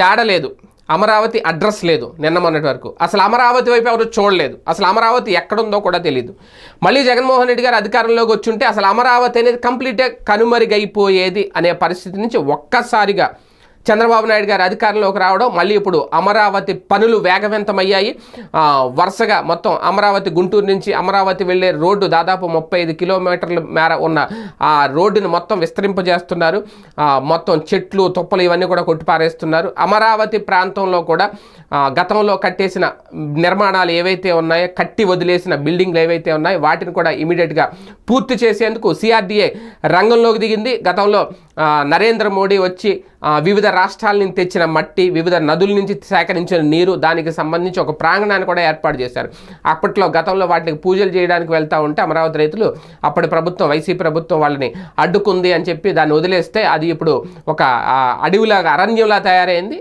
జాడ లేదు, అమరావతి అడ్రస్ లేదు. నిన్న మొన్నటి వరకు అసలు అమరావతి వైపు ఎవరు చూడలేదు. అసలు అమరావతి ఎక్కడుందో కూడా తెలియదు. మళ్ళీ జగన్మోహన్ రెడ్డి గారు అధికారంలోకి వచ్చి ఉంటే అసలు అమరావతి అనేది కంప్లీట్గా కనుమరుగైపోయేది అనే పరిస్థితి నుంచి ఒక్కసారిగా చంద్రబాబు నాయుడు గారు అధికారంలోకి రావడం, మళ్ళీ ఇప్పుడు అమరావతి పనులు వేగవంతమయ్యాయి. వరుసగా మొత్తం అమరావతి, గుంటూరు నుంచి అమరావతి వెళ్ళే రోడ్డు దాదాపు 35 కిలోమీటర్ల మేర ఉన్న ఆ రోడ్డుని మొత్తం విస్తరింపజేస్తున్నారు. మొత్తం చెట్లు, తుప్పలు ఇవన్నీ కూడా కొట్టిపారేస్తున్నారు. అమరావతి ప్రాంతంలో కూడా గతంలో కట్టేసిన నిర్మాణాలు ఏవైతే ఉన్నాయో, కట్టి వదిలేసిన బిల్డింగ్లు ఏవైతే ఉన్నాయో వాటిని కూడా ఇమీడియట్గా పూర్తి చేసేందుకు సిఆర్డీఏ రంగంలోకి దిగింది. గతంలో నరేంద్ర మోడీ వచ్చి వివిధ రాష్ట్రాల నుంచి తెచ్చిన మట్టి, వివిధ నదుల నుంచి సేకరించిన నీరు, దానికి సంబంధించి ఒక ప్రాంగణాన్ని కూడా ఏర్పాటు చేశారు. అప్పట్లో గతంలో వాటికి పూజలు చేయడానికి వెళ్తూ ఉంటే అమరావతి రైతులు అప్పటి ప్రభుత్వం, వైసీపీ ప్రభుత్వం వాళ్ళని అడ్డుకుంది అని చెప్పి దాన్ని వదిలేస్తే అది ఇప్పుడు ఒక అడవిలాగా, అరణ్యంలా తయారైంది.